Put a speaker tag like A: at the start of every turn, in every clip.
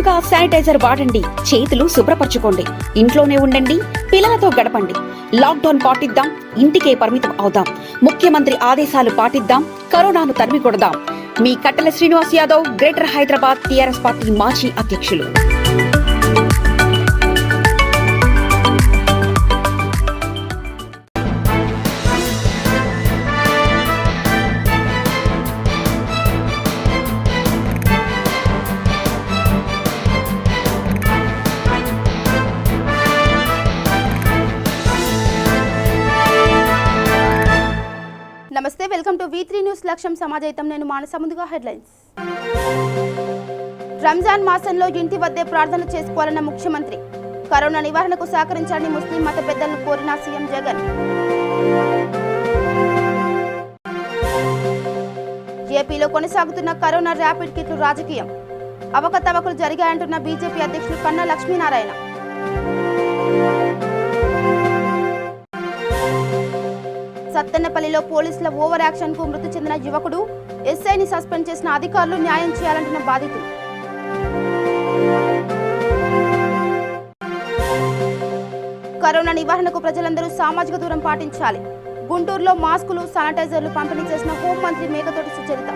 A: తరచుగా శానిటైజర్ వాడండి, చేతులు శుభ్రపరచుకోండి, ఇంట్లోనే ఉండండి, పిల్లలతో గడపండి. లాక్డౌన్ పాటిద్దాం, ఇంటికే పరిమితం అవుదాం. ముఖ్యమంత్రి ఆదేశాలు పాటిద్దాం, కరోనాను తరిమి కొడదాం. మీ కట్టెల Srinivas Yadav, greater Hyderabad TRS party మాజీ అధ్యక్షులు.
B: నమస్తే, వెల్కమ్ టు V3 న్యూస్. లక్ష్యం సమాజైతం. నేను మానస. ముందుగా హెడ్లైన్స్. రంజాన్ మాసంలో ఇంటి వద్దే ప్రార్థన చేసుకోవాలన్న ముఖ్యమంత్రి. కరోనా నివారణకు సహకరించాలని ముస్లిం మత పెద్దలను కోరిన సీఎం జగన్. ఏపీలో కొనసాగుతున్న కరోనా ర్యాపిడ్ కిట్లు రాజకీయం. అవకతవకలు జరిగాయంటున్న బీజేపీ అధ్యక్షులు కన్నా లక్ష్మీనారాయణ. సత్తెనపల్లిలో పోలీసుల ఓవర్ యాక్షన్ కు మృతి చెందిన యువకుడు. ఎస్ఐని సస్పెండ్ చేసిన అధికారులు న్యాయం చేయాలంటున్న బాధితులు. కరోనా నివారణకు ప్రజలందరూ సామాజిక దూరం పాటించాలి. గుంటూరులో మాస్కులు, శానిటైజర్లు పంపిణీ చేసిన హోంమంత్రి మేకతోటి సుచరిత.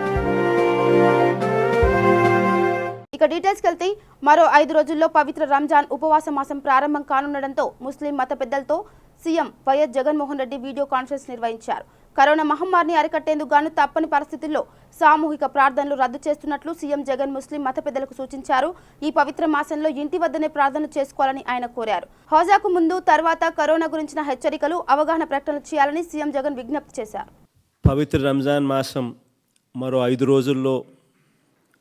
B: ఇక డీటెయిల్స్కి వెళ్తే, మరో 5 రోజుల్లో పవిత్ర రంజాన్ ఉపవాస మాసం ప్రారంభం కానుండటంతో ముస్లిం మత పెద్దలతో CM YS Jaganmohan Reddy video conference నిర్వహించారు. కరోనా మహమ్మారిని అరికట్టేందుకు గాను తప్పని పరిస్థితుల్లో సామూహిక ప్రార్థనలు రద్దు చేస్తున్నట్లు సీఎం జగన్ ముస్లిం మత పెద్దలకు సూచించారు. ఈ పవిత్ర మాసంలో ఇంటి వద్దనే ప్రార్థనలు చేసుకోవాలని ఆయన కోరారు. హోజాకు ముందు, తర్వాత కరోనా గురించిన హెచ్చరికలు, అవగాహన ప్రకటనలు చేయాలని సీఎం జగన్ విజ్ఞప్తి చేశారు.
C: పవిత్ర రంజాన్ మాసం మరో 5 రోజుల్లో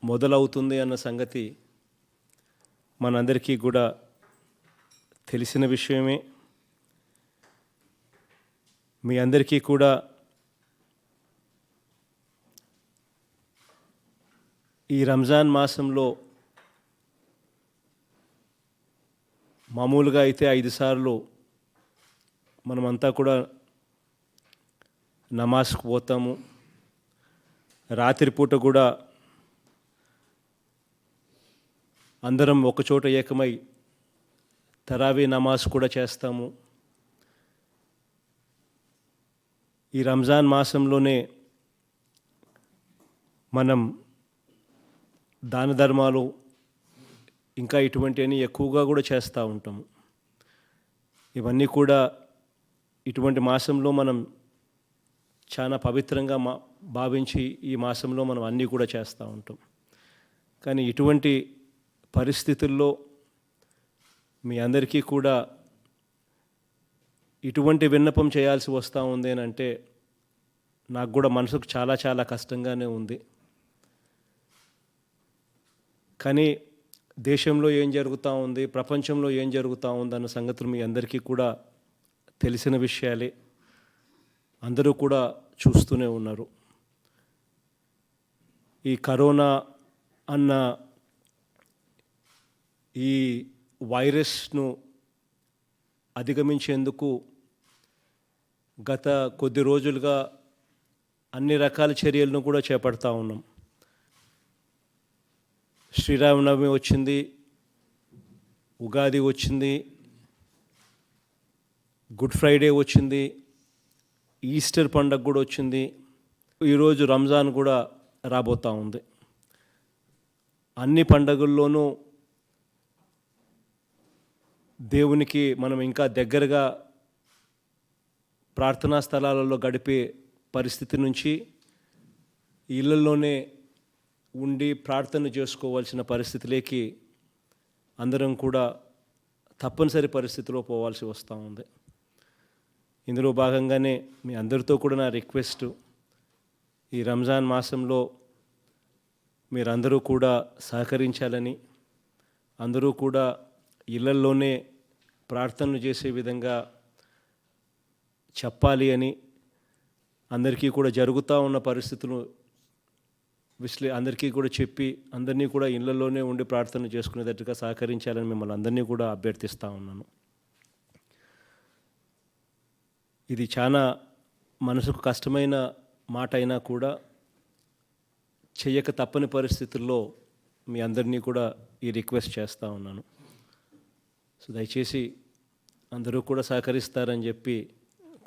C: మొదలవుతుంది అన్న సంగతి మనందరికీ కూడా తెలిసిన విషయమే. మీ అందరికీ కూడా ఈ రంజాన్ మాసంలో మామూలుగా అయితే 5 సార్లు మనమంతా కూడా నమాజ్కు పోతాము. రాత్రిపూట కూడా అందరం ఒకచోట ఏకమై తరావీ నమాజ్ కూడా చేస్తాము. ఈ రంజాన్ మాసంలోనే మనం దాన ధర్మాలు ఇంకా ఇటువంటివన్నీ ఎక్కువగా కూడా చేస్తూ ఉంటాము. ఇవన్నీ కూడా ఇటువంటి మాసంలో మనం చాలా పవిత్రంగా భావించి ఈ మాసంలో మనం అన్నీ కూడా చేస్తూ ఉంటాం. కానీ ఇటువంటి పరిస్థితుల్లో మీ అందరికీ కూడా ఇటువంటి విన్నపం చేయాల్సి వస్తూ ఉంది అని అంటే నాకు కూడా మనసుకు చాలా చాలా కష్టంగానే ఉంది. కానీ దేశంలో ఏం జరుగుతూ ఉంది, ప్రపంచంలో ఏం జరుగుతూ ఉంది అన్న సంగతులు మీ అందరికీ కూడా తెలిసిన విషయాలే. అందరూ కూడా చూస్తూనే ఉన్నారు. ఈ కరోనా అన్న ఈ వైరస్ను అధిగమించేందుకు గత కొద్ది రోజులుగా అన్ని రకాల చర్యలను కూడా చేపడతా ఉన్నాం. శ్రీరామనవమి వచ్చింది, ఉగాది వచ్చింది, గుడ్ ఫ్రైడే వచ్చింది, ఈస్టర్ పండగ కూడా వచ్చింది, ఈరోజు రంజాన్ కూడా రాబోతూ ఉంది. అన్ని పండగల్లోనూ దేవునికి మనం ఇంకా దగ్గరగా ప్రార్థనా స్థలాలలో గడిపే పరిస్థితి నుంచి ఇళ్లలోనే ఉండి ప్రార్థన చేసుకోవాల్సిన పరిస్థితిలోకి అందరం కూడా తప్పనిసరి పరిస్థితిలో పోవాల్సి వస్తూ ఉంది. ఇందులో భాగంగానే మీ అందరితో కూడా నా రిక్వెస్ట్, ఈ రంజాన్ మాసంలో మీరందరూ కూడా సహకరించాలని, అందరూ కూడా ఇళ్లల్లోనే ప్రార్థనలు చేసే విధంగా చెప్పాలి అని, అందరికీ కూడా జరుగుతూ ఉన్న పరిస్థితులు అందరికీ కూడా చెప్పి అందరినీ కూడా ఇళ్లలోనే ఉండి ప్రార్థన చేసుకునేటట్టుగా సహకరించాలని మిమ్మల్ని అందరినీ కూడా అభ్యర్థిస్తూ ఉన్నాను. ఇది చాలా మనసుకు కష్టమైన మాట అయినా కూడా చేయక తప్పని పరిస్థితుల్లో మీ అందరినీ కూడా ఈ రిక్వెస్ట్ చేస్తూ ఉన్నాను. సో దయచేసి అందరూ కూడా సహకరిస్తారని చెప్పి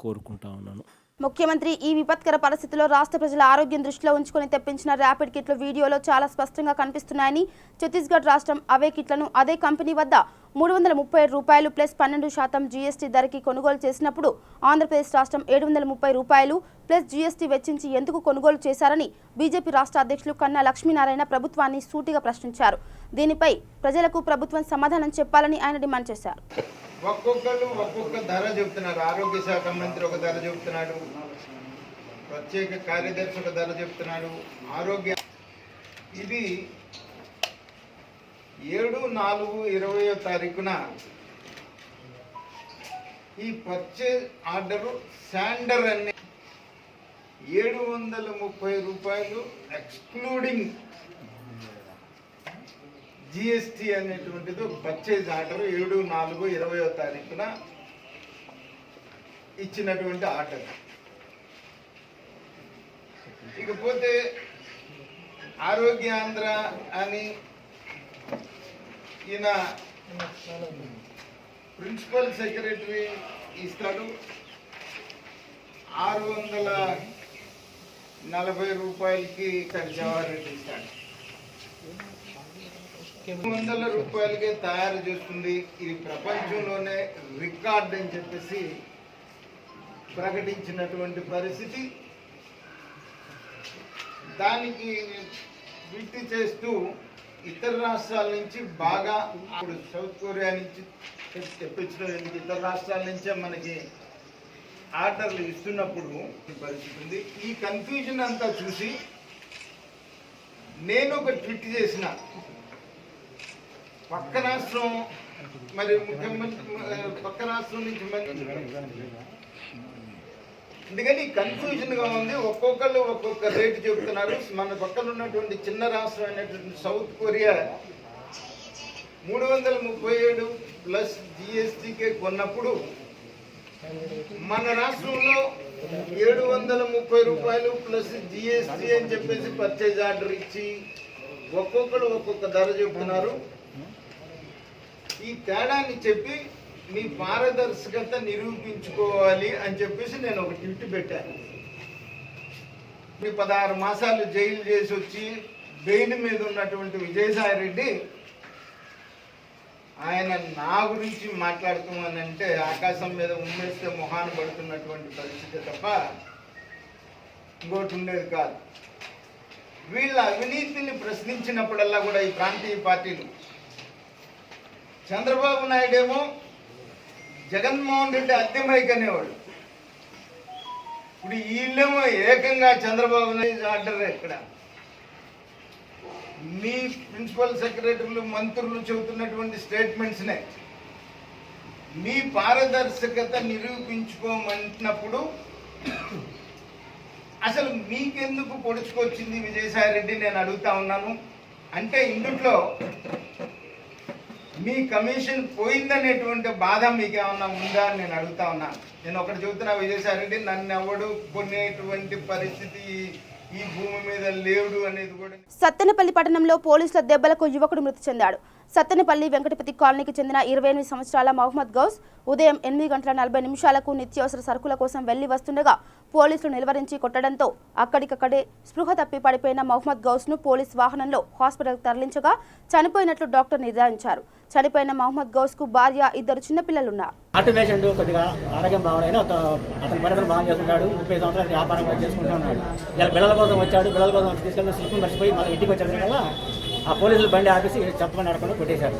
C: కోరుకుంటా ఉన్నాను.
B: ముఖ్యమంత్రి ఈ విపత్కర పరిస్థితిలో రాష్ట్ర ప్రజల ఆరోగ్యం దృష్టిలో ఉంచుకొని తెప్పించిన ర్యాపిడ్ కిట్లు వీడియోలో చాలా స్పష్టంగా కనిపిస్తున్నాయని, ఛత్తీస్గఢ్ రాష్ట్రం అవే కిట్లను అదే కంపెనీ వద్ద ₹337 ప్లస్ 12% జీఎస్టీ ధరకి కొనుగోలు చేసినప్పుడు ఆంధ్రప్రదేశ్ రాష్ట్రం ₹730 ప్లస్ జీఎస్టీ వెచ్చించి ఎందుకు కొనుగోలు చేశారని బీజేపీ రాష్ట్ర అధ్యక్షులు కన్నా లక్ష్మీనారాయణ ప్రభుత్వాన్ని సూటిగా ప్రశ్నించారు. దీనిపై ప్రజలకు ప్రభుత్వం సమాధానం చెప్పాలని ఆయన డిమాండ్ చేశారు.
D: ఒక్కొక్కరు ఒక్కొక్క ధర చెప్తున్నారు. ఆరోగ్య శాఖ మంత్రి ఒక ధర చెప్తున్నాడు, ప్రత్యేక కార్యదర్శి ఒక ధర చెప్తున్నాడు. ఆరోగ్య ఇది 7/4/20 ఈ పర్చేజ్ ఆర్డరు శాండర్ అనే ₹730 ఎక్స్క్లూడింగ్ జిఎస్టీ అనేటువంటిది ఒక పర్చేజ్ ఆర్డర్ 7/4/20 ఇచ్చినటువంటి ఆర్డర్. ఇకపోతే ఆరోగ్యాంధ్ర అని ఈయన ప్రిన్సిపల్ సెక్రటరీ ఇస్తాడు, ₹640కి జవహర్ రెడ్డి ఇస్తాడు, ₹100కే తయారు చేస్తుంది. ఇది ప్రపంచంలోనే రికార్డ్ అని చెప్పేసి ప్రకటించినటువంటి పరిస్థితి. దానికి విట్టి చేస్తూ ఇతర రాష్ట్రాల నుంచి బాగా సౌత్ కొరియా నుంచి తెప్పించడం, ఇతర రాష్ట్రాల నుంచే మనకి ఆర్డర్లు ఇస్తున్నప్పుడు పరిస్థితి ఉంది. ఈ కన్ఫ్యూజన్ అంతా చూసి నేను ఒక ట్వీట్ చేసిన, పక్క రాష్ట్రం మరి ముఖ్యమంత్రి పక్క రాష్ట్రం నుంచి ఎందుకని కన్ఫ్యూజన్గా ఉంది. ఒక్కొక్కళ్ళు ఒక్కొక్క రేటు చెబుతున్నారు. మన పక్కన ఉన్నటువంటి చిన్న రాష్ట్రం అయినటువంటి సౌత్ కొరియా 337 ప్లస్ జిఎస్టీకే కొన్నప్పుడు మన రాష్ట్రంలో ₹730 ప్లస్ జిఎస్టీ అని చెప్పేసి పర్చేజ్ ఆర్డర్ ఇచ్చి ఒక్కొక్కరు ఒక్కొక్క ధర చెబుతున్నారు. ఈ తేడాన్ని చెప్పి మీ పారదర్శకత నిరూపించుకోవాలి అని చెప్పేసి నేను ఒక ట్వీట్ పెట్టాను. 16 మాసాలు జైలు చేసి వచ్చి బెయిల్ మీద ఉన్నటువంటి విజయసాయి రెడ్డి ఆయన నా గురించి మాట్లాడుతామనంటే ఆకాశం మీద ఉమ్మేస్తే మొహాన పడుతున్నటువంటి పరిస్థితి తప్ప ఇంకోటి ఉండేది కాదు. వీళ్ళ అవినీతిని ప్రశ్నించినప్పుడల్లా కూడా ఈ ప్రాంతీయ పార్టీలు, చంద్రబాబు నాయుడు ఏమో జగన్మోహన్ రెడ్డి అద్దెమైక్ అనేవాడు. ఇప్పుడు వీళ్ళేమో ఏకంగా చంద్రబాబు నాయుడు ఆర్డర్ ఎక్కడ? మీ ప్రిన్సిపల్ సెక్రటరీలు మంత్రులు చెబుతున్నటువంటి స్టేట్మెంట్స్నే మీ పారదర్శకత నిరూపించుకోమంటున్నప్పుడు అసలు మీకెందుకు పొడుచుకొచ్చింది విజయసాయి రెడ్డి నేను అడుగుతా ఉన్నాను. అంటే ఇందులో మీ కమిషన్ పోయిందనేటువంటి బాధ మీకు ఏమన్నా ఉందా అని నేను అడుగుతా ఉన్నాను. నేను ఒకటి చెబుతున్నా, విజయసాయి రెడ్డి నన్ను ఎవడు కొనేటువంటి పరిస్థితి ఈ భూమి మీద లేడు అనేది కూడా.
B: సత్తెనపల్లి పట్టణంలో పోలీసుల దెబ్బలకు యువకుడు మృతి చెందాడు. సత్తెనపల్లి వెంకటపతి కాలనీకి చెందిన 28 సంవత్సరాల మహమ్మద్ గౌస్ ఉదయం 8:40 నిత్యావసర సరుకుల కోసం వెళ్లి వస్తుండగా పోలీసులు నిలువరించి కొట్టడంతో అక్కడికక్కడే స్పృహ తప్పి పడిపోయిన మహమ్మద్ గౌస్ను పోలీస్ వాహనంలో హాస్పిటల్కు తరలించగా చనిపోయినట్లు డాక్టర్ నిర్ధారించారు. చనిపోయిన మహమ్మద్ గౌస్కు భార్య, 2 చిన్నపిల్లలున్నారు.
E: పేషెంట్ కొద్దిగా ఆరోగ్యం బాగున్నాయి. అతని పరిస్థితులు బాగా చేస్తున్నాడు. 30 సంవత్సరాలు వ్యాపారం చేసుకుంటూ ఉన్నాడు. ఇలా బిళ్ళల కోసం వచ్చాడు. బిళ్ళల కోసం తీసుకెళ్ళి స్లిప్ మర్చిపోయి మళ్ళీ ఇంటికి వచ్చేసిన వల్ల ఆ పోలీసులు బండి ఆపేసి చెప్పకుండా నడకుండా కొట్టేశారు.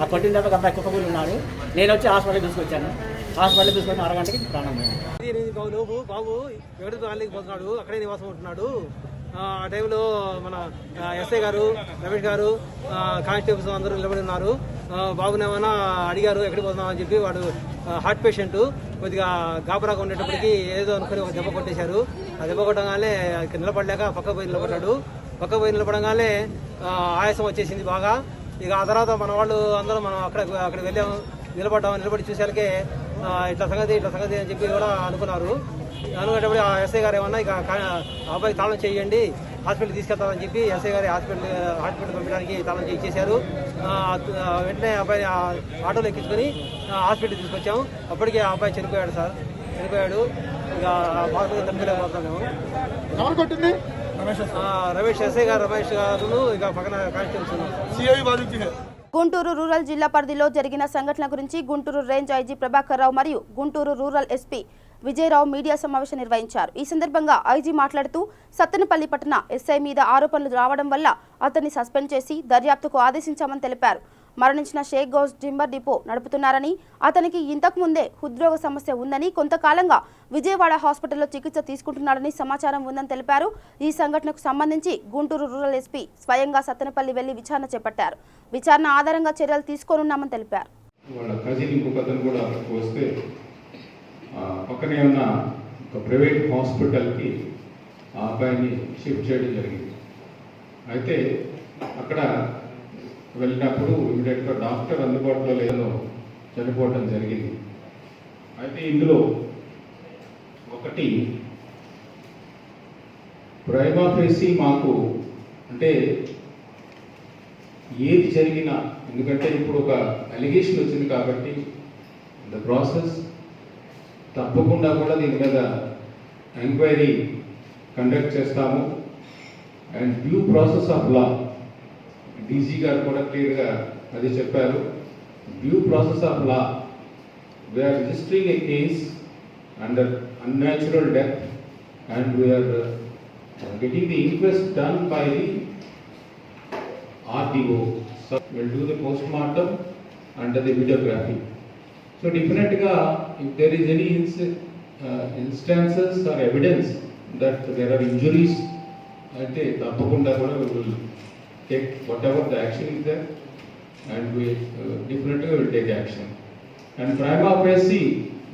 E: ఆ కొట్టిన తర్వాత అబ్బాయి కుప్పకూలి ఉన్నాడు. నేను వచ్చి హాస్పిటల్ తీసుకొచ్చాను. హాస్పిటల్ తీసుకొని అరగంటకి ప్రాణం పోయింది.
F: బాబు ఎక్కడికి వాళ్ళకి పోతున్నాడు, అక్కడే నివాసం ఉంటున్నాడు. ఆ టైంలో మన ఎస్ఐ గారు, రమేష్ గారు, కానిస్టేబుల్స్ అందరూ నిలబడి ఉన్నారు. బాబునేమైనా అడిగారు ఎక్కడికి పోతున్నామని చెప్పి. వాడు హార్ట్ పేషెంట్, కొద్దిగా గాబరాగా ఉండేటప్పటికి ఏదో అనుకుని ఒక దెబ్బ కొట్టేశారు. ఆ దెబ్బ కొట్టగానే నిలబడలేక పక్క పోయి నిలబడ్డాడు. పక్క పోయి నిలబడగానే ఆయాసం వచ్చేసింది బాగా. ఇక ఆ తర్వాత మన వాళ్ళు అందరూ మనం అక్కడికి వెళ్ళాము. నిలబడి చూసేసరికి ఇట్లా సంగతి అని చెప్పి కూడా అనుకున్నారు. అనుకునేటప్పుడు ఆ ఎస్ఐ గారు ఏమన్నా ఇక అబ్బాయి తాళం చేయండి, హాస్పిటల్ తీసుకెళ్తామని చెప్పి ఎస్ఐ గారి హాస్పిటల్ పంపించడానికి తాళం ఇచ్చేశారు. వెంటనే అబ్బాయిని ఆటోలో ఎక్కించుకొని హాస్పిటల్ తీసుకొచ్చాము. అప్పటికే ఆ అబ్బాయి చనిపోయాడు. ఇక బాగా తప్పిపోతాం మేము. రమేష్ ఎస్ఐ గారు రమేష్ గారు ఇక పక్కన కానిస్టేబుల్స్.
B: గుంటూరు రూరల్ జిల్లా పరిధిలో జరిగిన సంఘటన గురించి గుంటూరు రేంజ్ ఐజీ ప్రభాకర్ రావు మరియు Guntur rural SP Vijaya Rao media సమావేశం నిర్వహించారు. ఈ సందర్భంగా ఐజీ మాట్లాడుతూ సత్తెనపల్లి పట్టణ ఎస్ఐ మీద ఆరోపణలు రావడం వల్ల అతన్ని సస్పెండ్ చేసి దర్యాప్తుకు ఆదేశించామని తెలిపారు. మరణించిన షేక్ గౌస్ జింబర్ డిపో నడుపుతున్నారని, అతనికి ఇంతకు ముందే హృద్రోగ సమస్య ఉందని, కొంతకాలంగా విజయవాడ హాస్పిటల్లో చికిత్స తీసుకుంటున్నాడని సమాచారం ఉందని తెలిపారు. ఈ సంఘటనకు సంబంధించి గుంటూరు రూరల్ ఎస్పీ స్వయంగా సత్తెనపల్లి వెళ్లి విచారణ చేపట్టారు. విచారణ ఆధారంగా చర్యలు తీసుకోనున్నామని తెలిపారు.
G: పక్కనే ఉన్న ఒక ప్రైవేట్ హాస్పిటల్కి ఆ అబ్బాయిని షిఫ్ట్ చేయడం జరిగింది. అయితే అక్కడ వెళ్ళినప్పుడు ఇమీడియట్గా డాక్టర్ అందుబాటులో లేదో చనిపోవడం జరిగింది. అయితే ఇందులో ఒకటి ప్రైమా ఫేసి మాకు అంటే ఏది జరిగినా, ఎందుకంటే ఇప్పుడు ఒక అలిగేషన్ వచ్చింది కాబట్టి ద ప్రాసెస్ తప్పకుండా కూడా దీని మీద ఎంక్వైరీ కండక్ట్ చేస్తాము. And due process of law DG గారు కూడా క్లియర్గా అది చెప్పారు. Due process of law we are registering a case under unnatural death and we are getting the inquest done by the RDO. So we'll do the postmortem under the videography. So definitely, if there is any instances or evidence that there are injuries, we will take whatever the action is there, and we definitely will take action. And prima facie,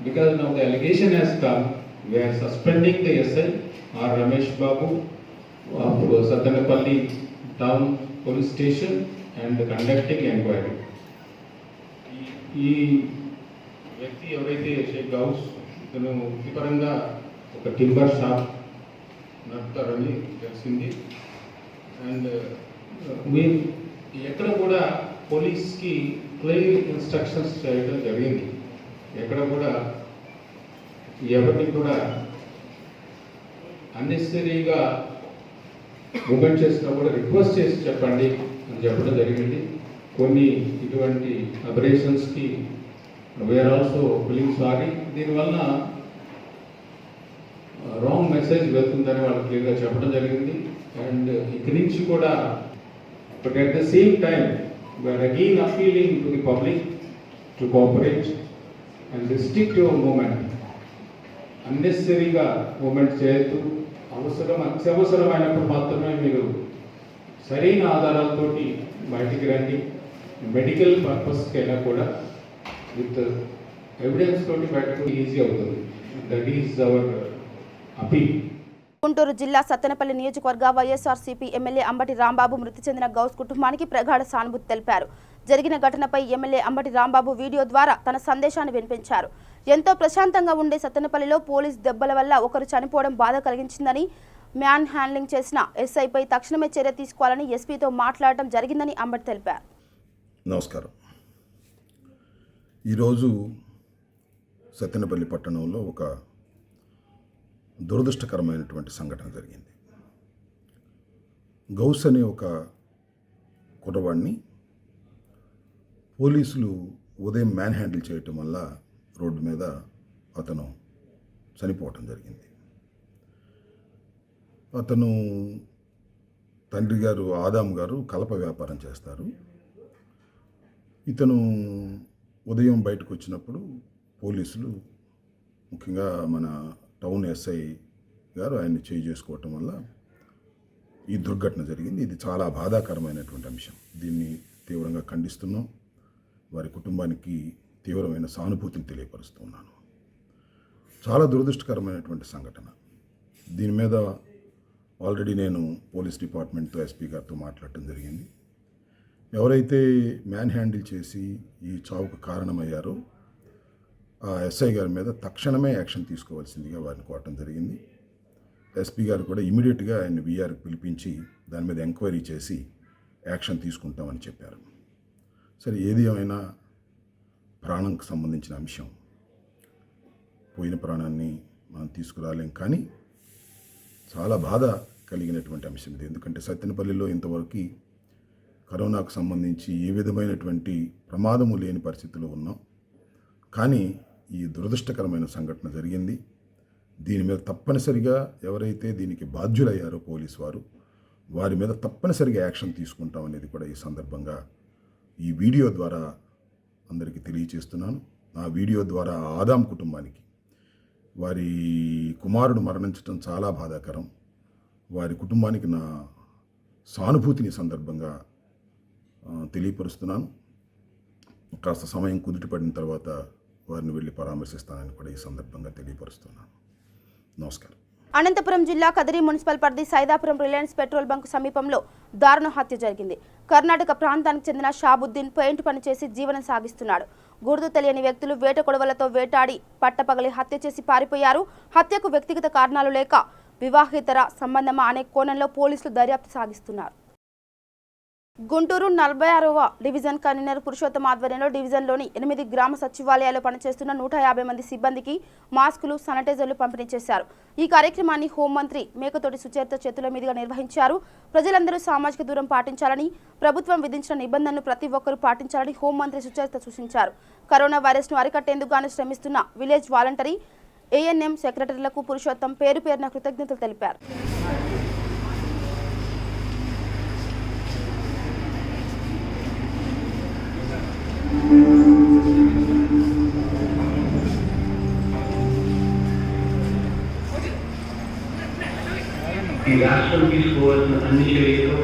G: because now the allegation has come, we are suspending the SI or Ramesh Babu of Sattanapalli Town Police Station and conducting inquiry. ఈ వ్యక్తి ఎవరైతే షేక్ గౌస్ ఇతను వృత్తిపరంగా ఒక timber shop నడుపుతారని తెలిసింది. And మీరు ఎక్కడ కూడా పోలీస్కి క్లియర్ ఇన్స్ట్రక్షన్స్ చేయడం జరిగింది. ఎక్కడ కూడా ఎవరిని కూడా అన్నెసరీగా మూమెంట్ చేసినా కూడా రిక్వెస్ట్ చేసి చెప్పండి అని చెప్పడం జరిగింది. కొన్ని ఇటువంటి అబరేషన్స్కి వీఆర్ ఆల్సో ఫీలింగ్ సారీ. దీనివల్ల రాంగ్ మెసేజ్ వెళ్తుందని వాళ్ళు క్లియర్గా చెప్పడం జరిగింది. అండ్ ఇక్కడి నుంచి కూడా but at the same time we are again appealing to the public to cooperate and restrict your movement. అన్నెసరీగా మూమెంట్ చేయొద్దు. అత్యవసరమైనప్పుడు మాత్రమే మీరు సరైన ఆధారాలతోటి బయటికి రండి. మెడికల్ పర్పస్కి అయినా కూడా విత్ ఎవిడెన్స్ తోటి బయటకు ఈజీ అవుతుంది. That is our appeal.
B: Guntur జిల్లా సత్తెనపల్లి నియోజకవర్గ వైఎస్ఆర్సీపీ ఎమ్మెల్యే అంబటి రాంబాబు మృతి చెందిన గౌస్ కుటుంబానికి ప్రగాఢ సానుభూతి తెలిపారు. జరిగిన ఘటనపై ఎమ్మెల్యే అంబటి రాంబాబు వీడియో ద్వారా తన సందేశాన్ని వినిపించారు. ఎంతో ప్రశాంతంగా ఉండే సత్తెనపల్లిలో పోలీస్ దెబ్బల వల్ల ఒకరు చనిపోవడం బాధ కలిగించిందని, మ్యాన్ హ్యాండ్లింగ్ చేసిన ఎస్ఐపై తక్షణమే చర్య తీసుకోవాలని ఎస్పీతో మాట్లాడటం జరిగిందని అంబటి తెలిపారు.
H: నమస్కారం. ఈరోజు సత్తెనపల్లి పట్టణంలో ఒక దురదృష్టకరమైనటువంటి సంఘటన జరిగింది. గౌస్ అనే ఒక కుర్రవాడిని పోలీసులు ఉదయం మ్యాన్ హ్యాండిల్ చేయటం వల్ల రోడ్డు మీద అతను చనిపోవటం జరిగింది. అతను తండ్రి గారు ఆదాం గారు కలప వ్యాపారం చేస్తారు. ఇతను ఉదయం బయటకు వచ్చినప్పుడు పోలీసులు, ముఖ్యంగా మన టౌన్ ఎస్ఐ గారు ఆయన్ని చేయి చేసుకోవటం వల్ల ఈ దుర్ఘటన జరిగింది. ఇది చాలా బాధాకరమైనటువంటి అంశం. దీన్ని తీవ్రంగా ఖండిస్తున్నాం. వారి కుటుంబానికి తీవ్రమైన సానుభూతిని తెలియపరుస్తున్నాను. చాలా దురదృష్టకరమైనటువంటి సంఘటన. దీని మీద ఆల్రెడీ నేను పోలీస్ డిపార్ట్మెంట్తో ఎస్పీ గారితో మాట్లాడటం జరిగింది. ఎవరైతే మ్యాన్ హ్యాండిల్ చేసి ఈ చావుకు కారణమయ్యారో ఆ ఎస్ఐ గారి మీద తక్షణమే యాక్షన్ తీసుకోవాల్సిందిగా వారిని కోరటం జరిగింది. ఎస్పీ గారు కూడా ఇమీడియట్గా ఆయన వీఆర్కి పిలిపించి దాని మీద ఎంక్వైరీ చేసి యాక్షన్ తీసుకుంటామని చెప్పారు. సరే, ఏది ఏమైనా ప్రాణంకి సంబంధించిన అంశం, పోయిన ప్రాణాన్ని మనం తీసుకురాలేం, కానీ చాలా బాధ కలిగినటువంటి అంశం ఇది. ఎందుకంటే సత్తెనపల్లిలో ఇంతవరకు కరోనాకు సంబంధించి ఏ విధమైనటువంటి ప్రమాదము లేని పరిస్థితిలో ఉన్నాం, కానీ ఈ దురదృష్టకరమైన సంఘటన జరిగింది. దీని మీద తప్పనిసరిగా ఎవరైతే దీనికి బాధ్యులయ్యారో పోలీసు వారి మీద తప్పనిసరిగా యాక్షన్ తీసుకుంటాం అనేది కూడా ఈ సందర్భంగా ఈ వీడియో ద్వారా అందరికీ తెలియచేస్తున్నాను. నా వీడియో ద్వారా ఆదాం కుటుంబానికి, వారి కుమారుడు మరణించడం చాలా బాధాకరం. వారి కుటుంబానికి నా సానుభూతిని సందర్భంగా తెలియపరుస్తున్నాను. కాస్త సమయం కుదుటపడిన తర్వాత వారిని వెళ్ళి పరామర్శిస్తానని కూడా ఈ సందర్భంగా తెలియపరుస్తున్నాను. నమస్కారం.
B: అనంతపురం జిల్లా కదిరి మున్సిపల్ పరిధి సైదాపురం రిలయన్స్ పెట్రోల్ బంక్ సమీపంలో దారుణ హత్య జరిగింది. కర్ణాటక ప్రాంతానికి చెందిన షాబుద్దీన్ పెయింట్ పని చేసి జీవనం సాగిస్తున్నాడు. గుర్తు తెలియని వ్యక్తులు వేట కొడవలతో వేటాడి పట్టపగలి హత్య చేసి పారిపోయారు. హత్యకు వ్యక్తిగత కారణాలు లేక వివాహేతర సంబంధమా అనే కోణంలో పోలీసులు దర్యాప్తు సాగిస్తున్నారు. గుంటూరు 46వ డివిజన్ కన్వీనర్ పురుషోత్తమ ఆధ్వర్యంలో డివిజన్లోని 8 గ్రామ సచివాలయాల్లో పనిచేస్తున్న 150 మంది సిబ్బందికి మాస్కులు, శానిటైజర్లు పంపిణీ చేశారు. ఈ కార్యక్రమాన్ని హోంమంత్రి మేకతోటి సుచరిత చేతుల మీదుగా నిర్వహించారు. ప్రజలందరూ సామాజిక దూరం పాటించాలని, ప్రభుత్వం విధించిన నిబంధనలు ప్రతి ఒక్కరూ పాటించాలని హోంమంత్రి సుచరిత సూచించారు. కరోనా వైరస్ను అరికట్టేందుకు గాను శ్రమిస్తున్న విలేజ్ వాలంటరీ, ఏఎన్ఎం సెక్రటరీలకు పురుషోత్తం పేరు పేరున కృతజ్ఞతలు తెలిపారు.
I: ఈ రాష్ట్రం తీసుకోవాల్సిన అన్ని చర్యలు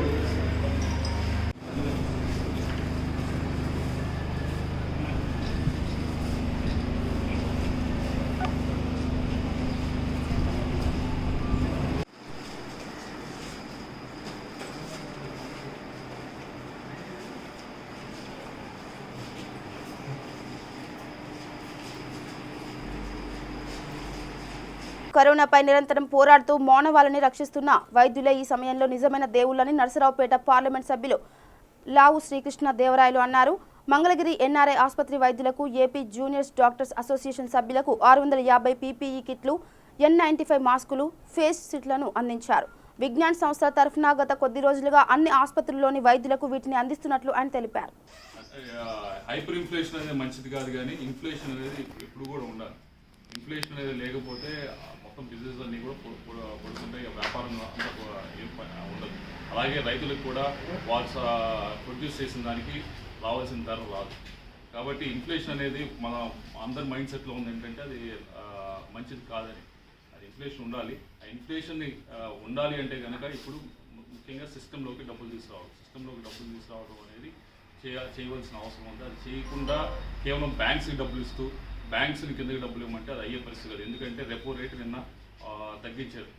B: కరోనాపై నిరంతరం పోరాడుతూ మానవాళిని రక్షిస్తున్న వైద్యులే ఈ సమయంలో నిజమైన దేవుళ్ళని నరసరావుపేట పార్లమెంట్ సభ్యులు లావు శ్రీకృష్ణ దేవరాయలు అన్నారు. మంగళగిరి ఎన్ఆర్ఐ ఆసుపత్రి వైద్యులకు, ఏపీ జూనియర్స్ డాక్టర్స్ అసోసియేషన్ సభ్యులకు 650 పీపీఈ కిట్లు, N95 మాస్కులు, ఫేస్ షీట్లను అందించారు. విజ్ఞాన్ సంస్థల తరఫున గత కొద్ది రోజులుగా అన్ని ఆసుపత్రుల్లోని వైద్యులకు వీటిని అందిస్తున్నట్లు ఆయన తెలిపారు.
J: హైపర్ ఇన్ఫ్లేషన్ అనేది మంచిది కాదు, కానీ ఇన్ఫ్లేషన్ అనేది ఎప్పుడు కూడా ఉండాలి. ఇన్ఫ్లేషన్ అనేది లేకపోతే మొత్తం బిజినెస్ అన్నీ కూడా పడుతుంటాయి, వ్యాపారం అంతా ఏం ఉండదు. అలాగే రైతులకు కూడా వాళ్ళు ప్రొడ్యూస్ చేసిన దానికి రావాల్సిన ధర రాదు. కాబట్టి ఇన్ఫ్లేషన్ అనేది మన అందరి మైండ్ సెట్లో ఉంది ఏంటంటే అది మంచిది కాదని. అది ఇన్ఫ్లేషన్ ఉండాలి. ఆ ఇన్ఫ్లేషన్ని ఉండాలి అంటే కనుక ఇప్పుడు ముఖ్యంగా సిస్టంలోకి డబ్బులు తీసుకురావడం అనేది చేయవలసిన అవసరం ఉంది. అది చేయకుండా కేవలం బ్యాంక్స్కి డబ్బులు ఇస్తూ బ్యాంక్స్ని కిందకి డబ్బులు ఇవ్వమంటే అది అయ్యే పరిస్థితి కాదు. ఎందుకంటే రెపో రేటు నిన్న తగ్గించారు,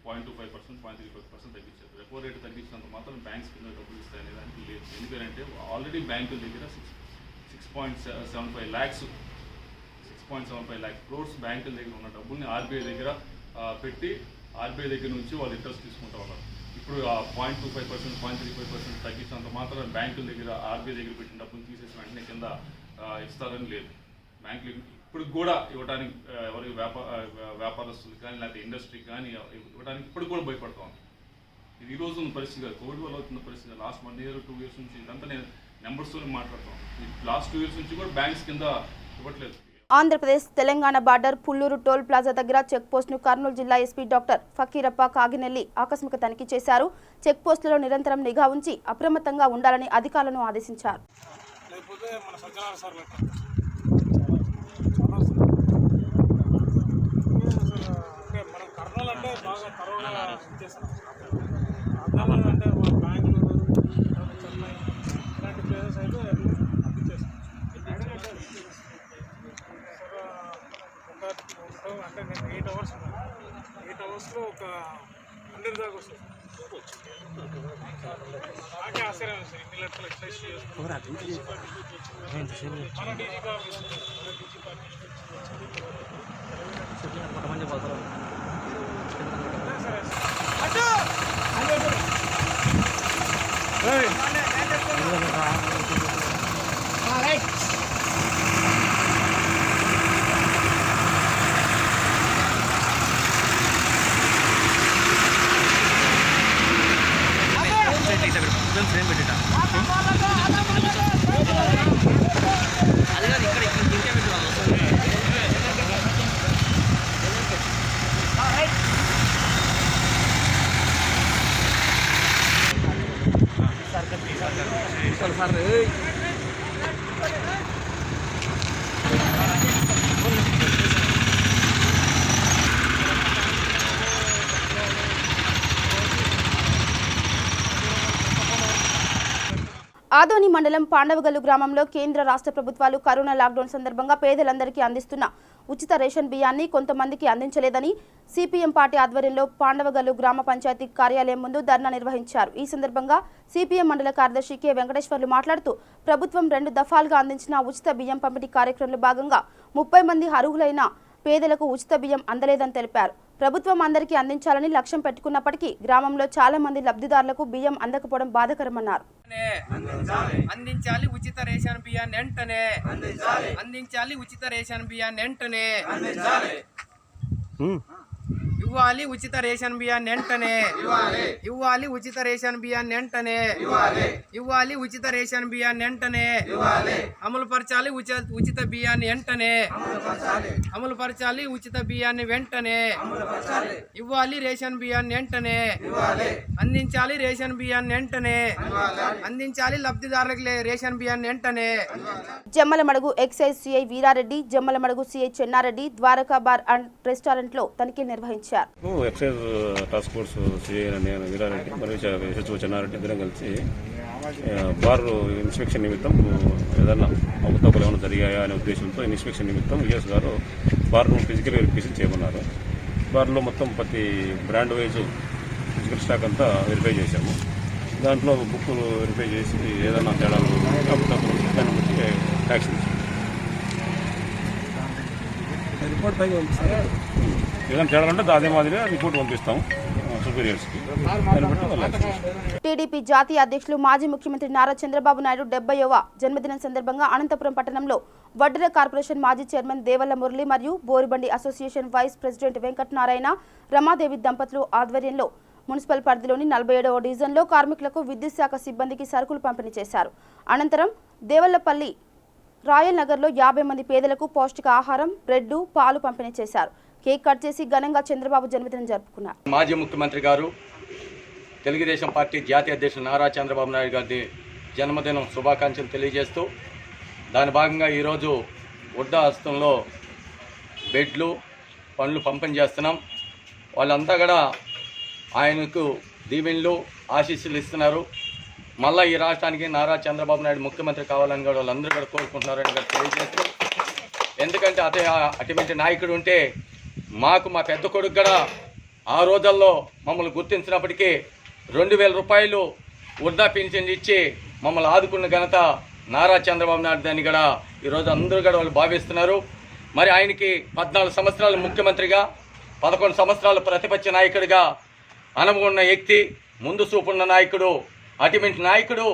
J: 0.25%, 0.35% తగ్గించారు. రెపో రేటు తగ్గించినంత మాత్రం బ్యాంక్స్ కింద డబ్బులు ఇస్తాయనే దానికి లేదు. ఎందుకంటే ఆల్రెడీ బ్యాంకుల దగ్గర 6.75 lakh crores బ్యాంకుల దగ్గర ఉన్న డబ్బుల్ని ఆర్బీఐ దగ్గర పెట్టి ఆర్బీఐ దగ్గర నుంచి వాళ్ళు ఇంట్రెస్ట్ తీసుకుంటూ ఉన్నారు. ఇప్పుడు ఆ 0.25%, 0.35% తగ్గించినంత మాత్రం బ్యాంకుల దగ్గర ఆర్బీఐ దగ్గర పెట్టిన డబ్బులు తీసేసి వెంటనే కింద ఇస్తారని లేదు. బ్యాంకులు ఇప్పుడు కూడా ఇవ్వడానికి ఎవరికి వ్యాపారస్తులు కానీ లేకపోతే ఇండస్ట్రీకి కానీ ఇవ్వడానికి ఇప్పుడు కూడా భయపడతాం. ఇది ఈ రోజు ఉన్న పరిస్థితి కాదు, కోవిడ్ వల్ల అవుతున్న పరిస్థితి. లాస్ట్ 1 year 2 years నుంచి ఇదంతా నేను నెంబర్స్తో మాట్లాడతాం. లాస్ట్ 2 years నుంచి కూడా బ్యాంక్స్ కింద ఇవ్వట్లేదు.
B: Andhra Pradesh Telangana border Pulluru toll plaza దగ్గర చెక్ పోస్ట్ను కర్నూలు జిల్లా ఎస్పీ డాక్టర్ ఫకీరప్ప కాగినెల్లి ఆకస్మిక తనిఖీ చేశారు. చెక్ పోస్టులలో నిరంతరం నిఘా ఉంచి అప్రమత్తంగా ఉండాలని అధికారులను ఆదేశించారు.
F: అంటే నేను 8 hours ఉన్నాను. 8 hours ఒక 100 దాకా వస్తుంది. నాకే ఆశ్చర్యం సార్, ఇన్ని లక్షలు ఎక్సైజ్ చేసుకుంటారు. మన డీజీ పార్టీ
B: ఆదోని మండలం పాండవగల్లు గ్రామంలో కేంద్ర రాష్ట్ర ప్రభుత్వాలు కరోనా లాక్డౌన్ సందర్భంగా పేదలందరికీ అందిస్తున్న ఉచిత రేషన్ బియ్యాన్ని కొంతమందికి అందించలేదని సిపిఎం పార్టీ ఆధ్వర్యంలో పాండవగల్లు గ్రామ పంచాయతీ కార్యాలయం ముందు ధర్నా నిర్వహించారు. ఈ సందర్భంగా సిపిఎం మండల కార్యదర్శి కె వెంకటేశ్వర్లు మాట్లాడుతూ ప్రభుత్వం 2 దఫాలుగా అందించిన ఉచిత బియ్యం పంపిణీ కార్యక్రమంలో భాగంగా 30 మంది అర్హులైన పేదలకు ఉచిత బియ్యం అందలేదని తెలిపారు. ప్రభుత్వం అందరికీ అందించాలని లక్ష్యం పెట్టుకున్నప్పటికీ గ్రామంలో చాలా మంది లబ్ధిదారులకు బియ్యం అందకపోవడం బాధాకరమన్నారు.
K: అందించాలి ఉచిత రేషన్ బియ్యాన్ని వెంటనే అందించాలి ఉచిత రేషన్ బియ్యాన్ని వెంటనే ఇవ్వాలి ఉచిత రేషన్ బియ్యాన్ని వెంటనే ఇవ్వాలి ఉచిత రేషన్ బియ్యాన్ని వెంటనే ఇవ్వాలి ఉచిత రేషన్ బియ్యాన్ని వెంటనే అమలు పరచాలి ఉచిత బియ్యాన్ని వెంటనే అమలు పరచాలి ఉచిత బియ్యాన్ని వెంటనే ఇవ్వాలి రేషన్ బియ్యాన్ని వెంటనే అందించాలి రేషన్ బియ్యాన్ని వెంటనే అందించాలి లబ్ధిదారులకు రేషన్ బియ్యాన్ని వెంటనే.
B: Jammalamadugu excise CI Veera Reddy, Jammalamadugu CI Chenna Reddy Dwaraka bar and restaurant లో తనిఖీలు నిర్వహించారు.
L: ఎక్సైజ్ టాస్క్ ఫోర్స్ సిఐ నేను వీరారెడ్డి మరియు ఎస్హెచ్ఓ చెన్నారెడ్డి ఇద్దరం కలిసి బార్ ఇన్స్పెక్షన్ నిమిత్తం ఏదన్నా అవకతవకలు ఏమైనా జరిగాయా అనే ఉద్దేశంతో ఇన్స్పెక్షన్ నిమిత్తం విఎస్ గారు బార్ను ఫిజికల్ వెరిఫికేషన్ చేయమన్నారు. బార్లో మొత్తం ప్రతి బ్రాండ్ వైజ్ ఫిజికల్ స్టాక్ అంతా వెరిఫై చేశాము. దాంట్లో బుక్కులు వెరిఫై చేసి ఏదైనా తేడాలు అవకతవకలు దాన్ని బట్టి యాక్షన్ రిపోర్ట్ పైకి పంపిస్తారు. ఏదైనా తేడాలంటే అదే మాదిరిగా రిపోర్ట్ పంపిస్తాం సుపీరియర్స్కి.
B: టీడీపీ జాతీయ అధ్యక్షులు మాజీ ముఖ్యమంత్రి నారా చంద్రబాబు నాయుడు 70వ జన్మదినం సందర్భంగా అనంతపురం పట్టణంలో వడ్డెర కార్పొరేషన్ మాజీ చైర్మన్ దేవల్ల మురళి మరియు Boribandi association vice president Venkatanarayana Ramadevi దంపతులు ఆధ్వర్యంలో మున్సిపల్ పరిధిలోని 47వ డివిజన్లో కార్మికులకు విద్యుత్ శాఖ సిబ్బందికి సరుకులు పంపిణీ చేశారు. అనంతరం దేవల్లపల్లి రాయల్ నగర్లో 50 మంది పేదలకు పౌష్టిక ఆహారం, బ్రెడ్, పాలు పంపిణీ చేశారు. కేక్ కట్ చేసి ఘనంగా చంద్రబాబు జన్మదినం జరుపుకున్నారు.
M: మాజీ ముఖ్యమంత్రి గారు తెలుగుదేశం పార్టీ జాతీయ అధ్యక్షులు నారా చంద్రబాబు నాయుడు గారి జన్మదినం శుభాకాంక్షలు తెలియజేస్తూ దాని భాగంగా ఈరోజు వృద్ధా హస్తంలో బెడ్లు, పండ్లు పంపిణీ చేస్తున్నాం. వాళ్ళంతా కూడా ఆయనకు దీవెనలు, ఆశీస్సులు ఇస్తున్నారు. మళ్ళీ ఈ రాష్ట్రానికి నారా చంద్రబాబు నాయుడు ముఖ్యమంత్రి కావాలని కూడా వాళ్ళందరూ కూడా కోరుకుంటున్నారని కూడా తెలియజేస్తూ, ఎందుకంటే అటువంటి నాయకుడు ఉంటే మాకు మా పెద్ద కొడుకు కూడా ఆ రోజుల్లో మమ్మల్ని గుర్తించినప్పటికీ 2000 రూపాయలు వృద్ధా పెన్షన్ ఇచ్చి మమ్మల్ని ఆదుకున్న ఘనత నారా చంద్రబాబు నాయుడు అని కూడా ఈరోజు అందరూ కూడా వాళ్ళు భావిస్తున్నారు. మరి ఆయనకి 14 సంవత్సరాలు ముఖ్యమంత్రిగా, 11 సంవత్సరాలు ప్రతిపక్ష నాయకుడిగా అనుభవం ఉన్న వ్యక్తి, ముందు చూపున్న నాయకుడు, అటువంటి నాయకుడు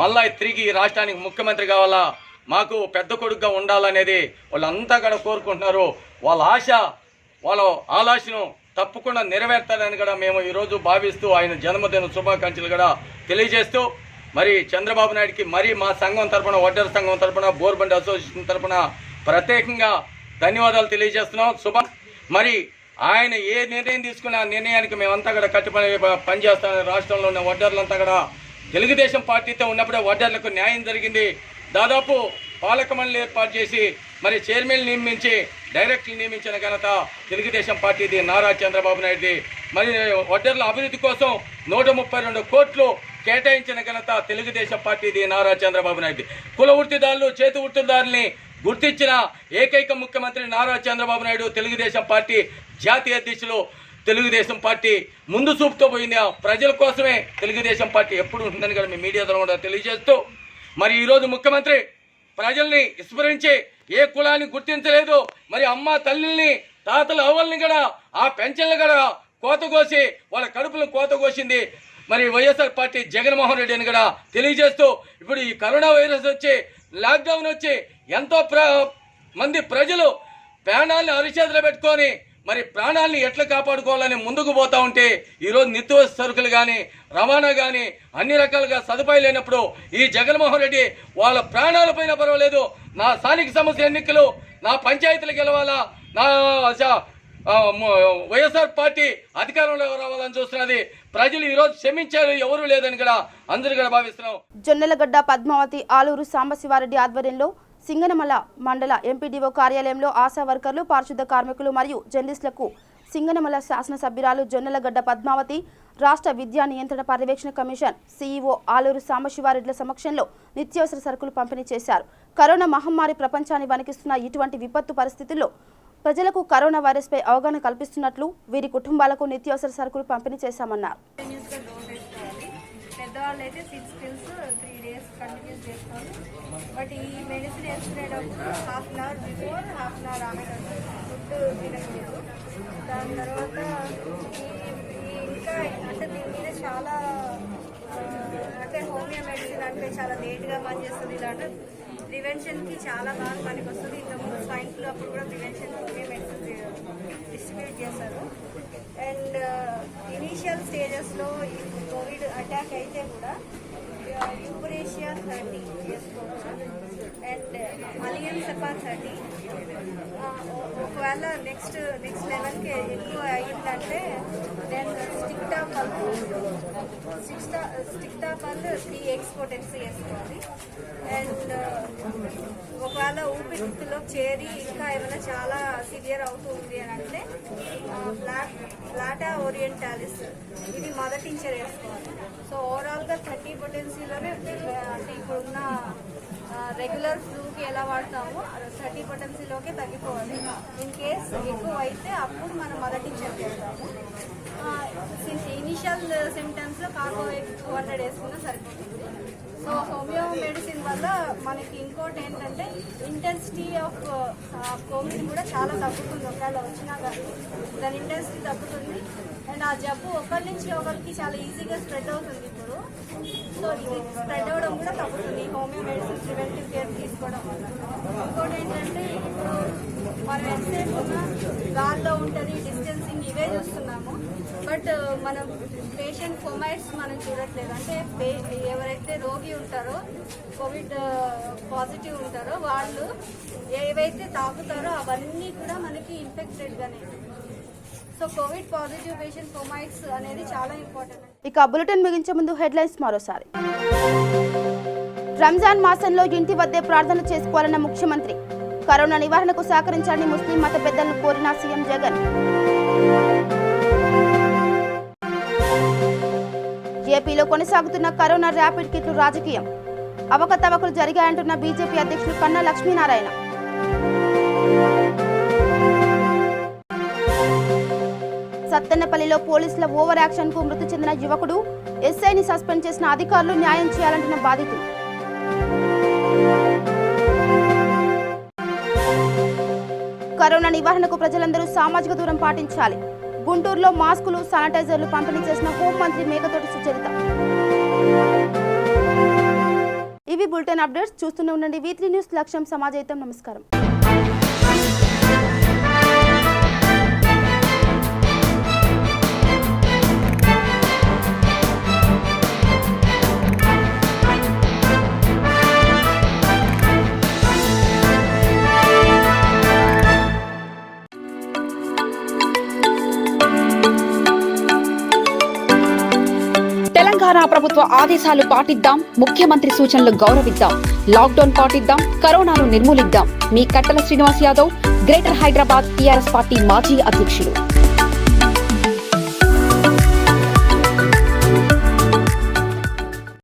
M: మళ్ళా తిరిగి ఈ రాష్ట్రానికి ముఖ్యమంత్రి కావాలా, మాకు పెద్ద కొడుకుగా ఉండాలనేది వాళ్ళంతా కూడా కోరుకుంటున్నారు. వాళ్ళ ఆశ, వాళ్ళ ఆలోచన తప్పకుండా నెరవేర్తారని కూడా మేము ఈరోజు భావిస్తూ ఆయన జన్మదిన శుభాకాంక్షలు కూడా తెలియజేస్తూ, మరి చంద్రబాబు నాయుడికి మరి మా సంఘం తరఫున, వడ్డెర సంఘం తరఫున, బోర్బండి అసోసియేషన్ తరఫున ప్రత్యేకంగా ధన్యవాదాలు తెలియజేస్తున్నాం. మరి ఆయన ఏ నిర్ణయం తీసుకున్న నిర్ణయానికి మేమంతా కూడా కట్టుబడి పనిచేస్తాం. రాష్ట్రంలో ఉన్న వడ్డర్లంతా కూడా తెలుగుదేశం పార్టీతో ఉన్నప్పుడే వడ్డర్లకు న్యాయం జరిగింది. దాదాపు పాలక మండలి ఏర్పాటు చేసి మరి చైర్మన్ నియమించి డైరెక్టర్లు నియమించిన ఘనత తెలుగుదేశం పార్టీది, నారా చంద్రబాబు నాయుడుది. మరి వడ్డర్ల అభివృద్ధి కోసం 132 కోట్లు కేటాయించిన ఘనత తెలుగుదేశం పార్టీది, నారా చంద్రబాబు నాయుడుది. కుల వృత్తిదారులు, చేతి వృత్తిదారుల్ని గుర్తించిన ఏకైక ముఖ్యమంత్రి నారా చంద్రబాబు నాయుడు. తెలుగుదేశం పార్టీ జాతీయ అధ్యక్షులు, తెలుగుదేశం పార్టీ ముందు చూపుతో పోయింది. ప్రజల కోసమే తెలుగుదేశం పార్టీ ఎప్పుడు ఉంటుందని కూడా మీ మీడియా ద్వారా కూడా తెలియజేస్తూ, మరి ఈరోజు ముఖ్యమంత్రి ప్రజల్ని విస్మరించి ఏ కులాన్ని గుర్తించలేదు. మరి అమ్మ తల్లిని, తాతల అవ్వల్ని కూడా ఆ పెన్షన్లు కూడా కోత కోసి వాళ్ళ కడుపులను కోత కోసింది. మరి వైఎస్ఆర్ పార్టీ జగన్మోహన్ రెడ్డి అని కూడా తెలియజేస్తూ, ఇప్పుడు ఈ కరోనా వైరస్ వచ్చి లాక్డౌన్ వచ్చి ఎంతో మంది ప్రజలు ప్రాణాలను అరిచేతులు పెట్టుకొని మరి ప్రాణాలని ఎట్లా కాపాడుకోవాలని ముందుకు పోతా ఉంటే ఈరోజు నిత్యావసర సరుకులు కానీ రవాణా కానీ అన్ని రకాలుగా సదుపాయాలు లేనప్పుడు ఈ జగన్మోహన్ రెడ్డి వాళ్ళ ప్రాణాలపైన పర్వాలేదు, నా స్థానిక సమస్య ఎన్నికలు నా పంచాయతీలు గెలవాలా, నా వైఎస్ఆర్ పార్టీ అధికారంలో రావాలని చూస్తున్నది. ప్రజలు ఈరోజు క్షమించారు, ఎవరు లేదని కూడా అందరూ కూడా భావిస్తున్నాం.
B: జొన్నలగడ్డ పద్మావతి ఆలూరు సాంబశివారెడ్డి ఆధ్వర్యంలో సింగనమల మండల ఎంపీడీఓ కార్యాలయంలో ఆశా వర్కర్లు, పారిశుద్ధ కార్మికులు మరియు జర్నలిస్టులకు సింగనమల శాసనసభ్యురాలు జొన్నలగడ్డ పద్మావతి, రాష్ట్ర విద్యా నియంత్రణ పర్యవేక్షణ కమిషన్ సీఈఓ ఆలూరు సాంబశివారెడ్డిల సమక్షంలో నిత్యావసర సరుకులు పంపిణీ చేశారు. కరోనా మహమ్మారి ప్రపంచాన్ని వణికిస్తున్న ఇటువంటి విపత్తు పరిస్థితుల్లో ప్రజలకు కరోనా వైరస్పై అవగాహన కల్పిస్తున్నట్లు వీరి కుటుంబాలకు నిత్యావసర సరుకులు పంపిణీ చేశామన్నారు.
N: పెద్దవాళ్ళు అయితే 6 pills 3 days కంటిన్యూస్ చేసుకోవాలి. బట్ ఈ మెడిసిన్ వేసుకునేటప్పుడు half an hour before, half an hour after food తినకూడదు. దాని తర్వాత ఇంకా అంటే దీని మీద చాలా అంటే హోమియో మెడిసిన్ అంటే చాలా లేట్గా పనిచేస్తుంది. ఇలాంటి ప్రివెన్షన్కి చాలా బాగా పనికి వస్తుంది. ఇంతకుముందు స్వైన్ ఫ్లూ అప్పుడు కూడా ప్రివెన్షన్ హోమియో మెడిసిన్ డిస్ట్రిబ్యూట్ చేశారు. అండ్ ఇనీషియల్ స్టేజెస్లో కోవిడ్ అటాక్ అయితే కూడా యూపరేషియా 30 చేసుకోవచ్చు. And allium cepa 30. ఒకవేళ నెక్స్ట్ లెవెల్కి ఎక్కువ అయ్యిందంటే దెన్ స్టిక్టాపల్ 3 ఎక్స్పోటెన్సీ వేసుకోవాలి. అండ్ ఒకవేళ ఊపిరితిత్తులో చేరి ఇంకా ఏమైనా చాలా సివియర్ అవుతుంది అని అంటే ప్లాటా ఓరియంటాలిస్ ఇది మొదటి ఇంచర్ వేసుకోవాలి. సో ఓవరాల్గా 30 పొటెన్సీలోనే అంటే ఇప్పుడున్న రెగ్యులర్ ఫ్లూకి ఎలా వాడతామో 30 పొటెన్సీలోకే తగ్గిపోవాలి. ఇన్ కేస్ ఎక్కువ అయితే అప్పుడు మనం మొదటి ఇంచర్ చేస్తాము. ఇనిషియల్ సిమ్టమ్స్లో కార్బోహైడ్ 200 వేసుకున్నా సరిపోతుంది. సో హోమియో మెడిసిన్ వల్ల మనకి ఇంకోటి ఏంటంటే ఇంటెన్సిటీ ఆఫ్ కోవిడ్ కూడా చాలా తగ్గుతుంది. ఒకవేళ వచ్చినా కానీ దాని ఇంటెన్సిటీ తగ్గుతుంది. అండ్ ఆ జబ్బు ఒకరి నుంచి ఒకరికి చాలా ఈజీగా స్ప్రెడ్ అవుతుంది ఇప్పుడు. సో ఇది స్ప్రెడ్ అవ్వడం కూడా తగ్గుతుంది హోమియో మెడిసిన్ ప్రివెంటివ్ కేర్ తీసుకోవడం వల్ల. ఇంకోటి ఏంటంటే ఇప్పుడు మనం ఎంతసేపు గాల్లో ఉంటుంది, డిస్టెన్సింగ్ ఇవే చూస్తున్నాము. బట్ మనం పేషెంట్ ఫోమైట్స్ మనం చూడట్లేదు. అంటే ఎవరైతే రోగి ఉంటారో, కోవిడ్ పాజిటివ్ ఉంటారో వాళ్ళు ఏవైతే తాగుతారో అవన్నీ కూడా మనకి ఇన్ఫెక్టెడ్గానే. So Covid positive patient fomites అనేది చాలా ఇంపార్టెంట్.
B: ఇక బులెటిన్ ముగించే ముందు హెడ్లైన్స్ మరోసారి. రంజాన్ మాసంలో ఇంటి వద్దే ప్రార్థన చేసుకోవాలన్న ముఖ్యమంత్రి. కరోనా నివారణకు సహకరించాలని ముస్లిం మత పెద్దలను కోరిన సీఎం జగన్. ఏపీలో కొనసాగుతున్న కరోనా ర్యాపిడ్ కిట్లు రాజకీయం. అవకతవకలు జరిగాయంటున్న బీజేపీ అధ్యక్షులు కన్నా లక్ష్మీనారాయణ. సత్తెనపల్లిలో పోలీసుల ఓవర్ యాక్షన్ కు మృతి చెందిన యువకుడు. ఎస్ఐని సస్పెండ్ చేసిన అధికారులు న్యాయం చేయాలంటున్న బాధితులు. కరోనా నివారణకు ప్రజలందరూ సామాజిక దూరం పాటించాలి. గుంటూరులో మాస్కులు, శానిటైజర్లు పంపిణీ చేసిన హోంమంత్రి మేకతోటి సుచరిత. ఇవి బులెటిన్ అప్డేట్స్. చూస్తూనే ఉండండి V3 న్యూస్. లక్ష్యం సమాజహితం. నమస్కారం.
A: తెలంగాణ ప్రభుత్వ ఆదేశాలు పాటిద్దాం, ముఖ్యమంత్రి సూచనలు గౌరవిద్దాం, లాక్డౌన్ పాటిద్దాం, కరోనాను నిర్మూలిద్దాం. మీ కట్టల Srinivas Yadav, greater Hyderabad TRS party మాజీ అధ్యక్షులు.